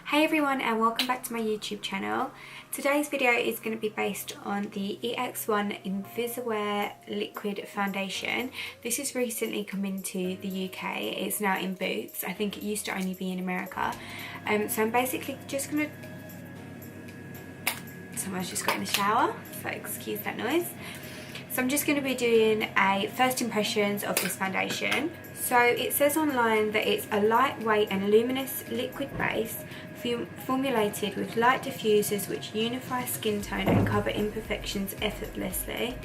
Hey everyone, and welcome back to my YouTube channel. Today's video is going to be based on the EX1 Inviswear liquid foundation. This has recently come into the UK. It's now in Boots. I think it used to only be in America. So I'm basically just going to... Someone's just got in the shower, so excuse that noise. So I'm just going to be doing a first impressions of this foundation. So it says online that it's a lightweight and luminous liquid base formulated with light diffusers which unify skin tone and cover imperfections effortlessly.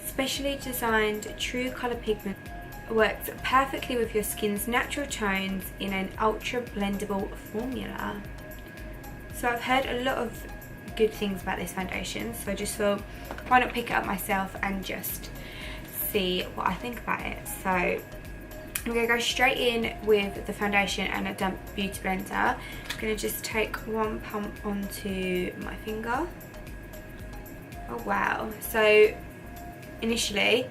Specially designed true colour pigment works perfectly with your skin's natural tones in an ultra blendable formula. So I've heard a lot of good things about this foundation, so I just thought why not pick it up myself and just see what I think about it. So I'm going to go straight in with the foundation and a damp beauty blender. I'm going to just take one pump onto my finger. Oh wow, so initially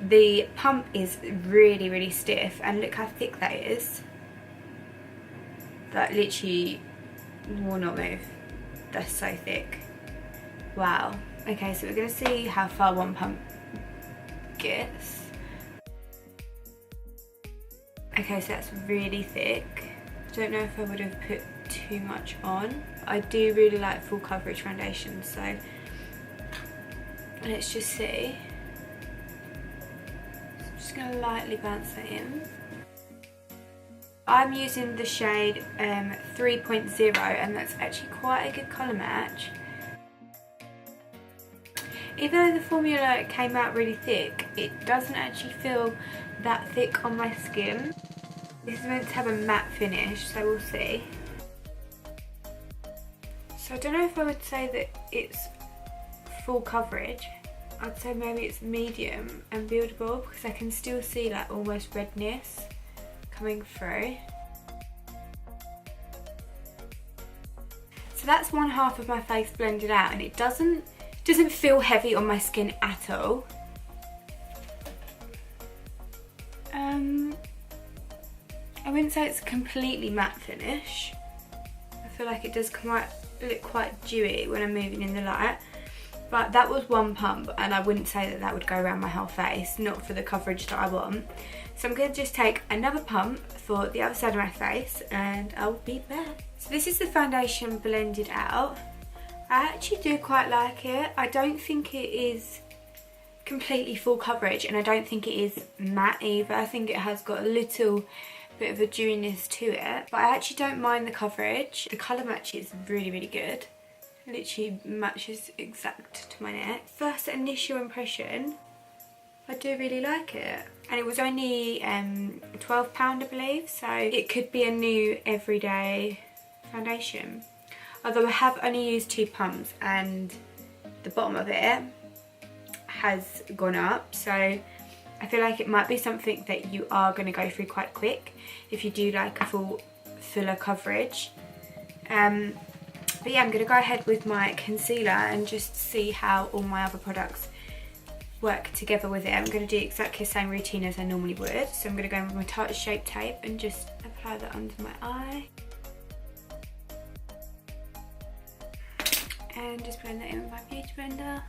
the pump is really stiff, and look how thick that is. That literally will not move. That's so thick. Wow. Okay, so we're going to see how far one pump gets. Okay, so that's really thick. I don't know if I would have put too much on. I do really like full coverage foundation, so let's just see. So I'm just going to lightly bounce that in. I'm using the shade 3.0, and that's actually quite a good colour match. Even though the formula came out really thick, it doesn't actually feel that thick on my skin. This is meant to have a matte finish, so we'll see. So I don't know if I would say that it's full coverage. I'd say maybe it's medium and buildable, because I can still see like almost redness coming through. So that's one half of my face blended out, and it doesn't feel heavy on my skin at all. I wouldn't say it's a completely matte finish. I feel like it does look quite dewy when I'm moving in the light. But that was one pump, and I wouldn't say that that would go around my whole face, not for the coverage that I want. So I'm going to just take another pump for the other side of my face, and I'll be back. So this is the foundation blended out. I actually do quite like it. I don't think it is completely full coverage, and I don't think it is matte either. I think it has got a little bit of a dewiness to it, but I actually don't mind the coverage. The colour match is really good. It literally matches exact to my neck. First initial impression, I do really like it. And it was only £12 I believe, so it could be a new everyday foundation. Although I have only used 2 pumps, and the bottom of it has gone up, so I feel like it might be something that you are going to go through quite quick if you do like a fuller coverage. But yeah, I'm going to go ahead with my concealer and just see how all my other products work together with it. I'm going to do exactly the same routine as I normally would. So I'm going to go in with my Tartar Shape Tape and just apply that under my eye. And just blend that in with my beauty blender.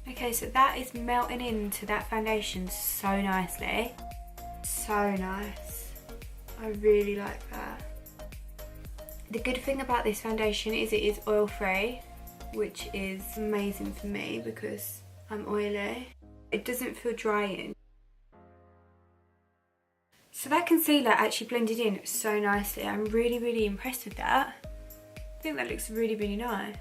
Okay, so that is melting into that foundation so nicely. So nice. I really like that. The good thing about this foundation is it is oil free, which is amazing for me because I'm oily. It doesn't feel drying. So that concealer actually blended in so nicely. I'm really impressed with that. I think that looks really nice.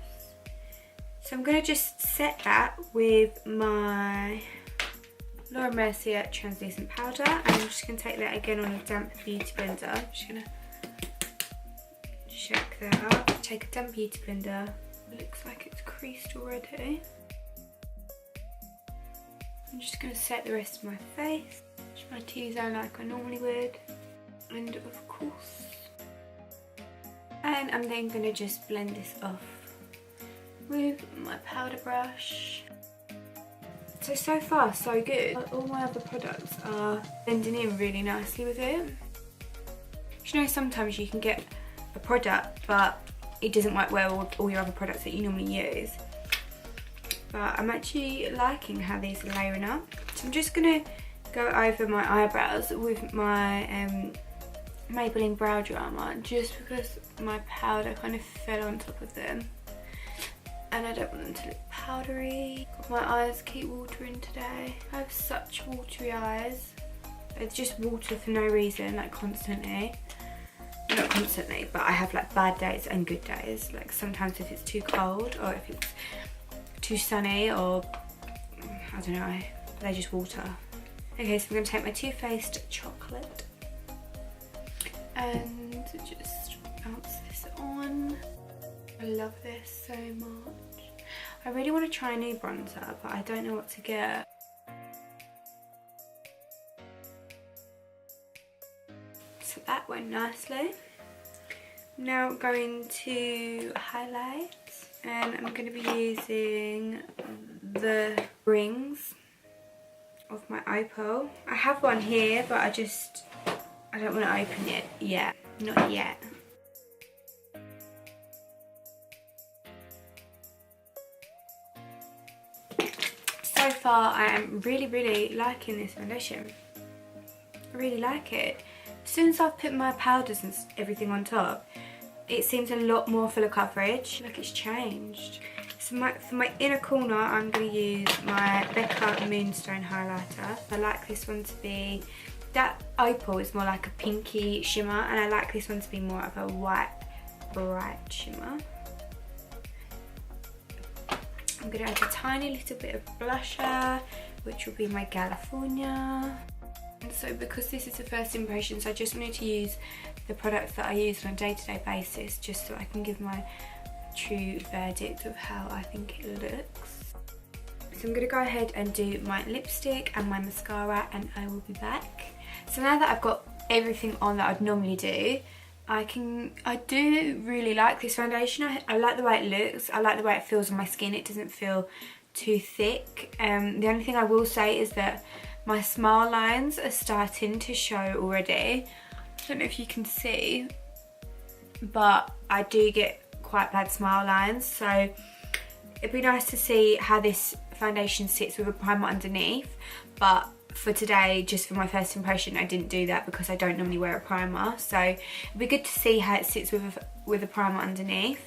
So I'm going to just set that with my Laura Mercier translucent powder, and I'm just going to take that again on a damp beauty blender. I'm just going to shake that up. Take a damp beauty blender. It looks like it's creased already. I'm just going to set the rest of my face. Just my T-zone like I normally would. And of course. And I'm then going to just blend this off with my powder brush. So far so good. All my other products are blending in really nicely with it. You know, sometimes you can get a product but it doesn't work well with all your other products that you normally use. But I'm actually liking how these are layering up. So I'm just going to go over my eyebrows with my Maybelline Brow Drama, just because my powder kind of fell on top of them. And I don't want them to look powdery. My eyes keep watering today. I have such watery eyes. It's just water for no reason, like constantly. Not constantly, but I have like bad days and good days. Like sometimes if it's too cold or if it's too sunny, or I don't know, they just water. Okay, so I'm going to take my Too Faced chocolate and just bounce this on. I love this so much. I really want to try a new bronzer, but I don't know what to get. So that went nicely. Now I'm going to highlight, and I'm going to be using the rings of my opal. I have one here, but I don't want to open it yet. Not yet. So far I am really liking this foundation. I really like it. As soon as I've put my powders and everything on top, it seems a lot more full of coverage. Like it's changed. So for my inner corner, I'm going to use my Becca Moonstone highlighter. I like this one to be, that opal is more like a pinky shimmer, and I like this one to be more of a white bright shimmer. I'm going to add a tiny little bit of blusher, which will be my California. And so because this is the first impressions, I just wanted to use the products that I use on a day-to-day basis, just so I can give my true verdict of how I think it looks. So I'm going to go ahead and do my lipstick and my mascara, and I will be back. So now that I've got everything on that I'd normally do, I do really like this foundation. I like the way it looks. I like the way it feels on my skin. It doesn't feel too thick. The only thing I will say is that my smile lines are starting to show already. I don't know if you can see, but I do get quite bad smile lines, so it'd be nice to see how this foundation sits with a primer underneath. But for today, just for my first impression, I didn't do that because I don't normally wear a primer, so it'd be good to see how it sits with a primer underneath.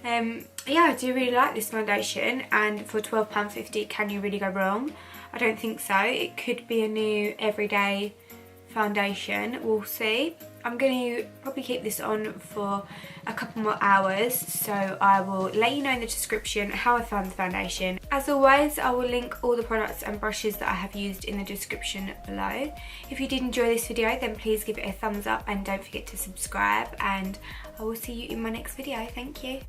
Yeah, I do really like this foundation, and for £12.50, can you really go wrong? I don't think so. It could be a new everyday foundation, we'll see. I'm going to probably keep this on for a couple more hours, so I will let you know in the description how I found the foundation. As always, I will link all the products and brushes that I have used in the description below. If you did enjoy this video, then please give it a thumbs up and don't forget to subscribe, and I will see you in my next video. Thank you.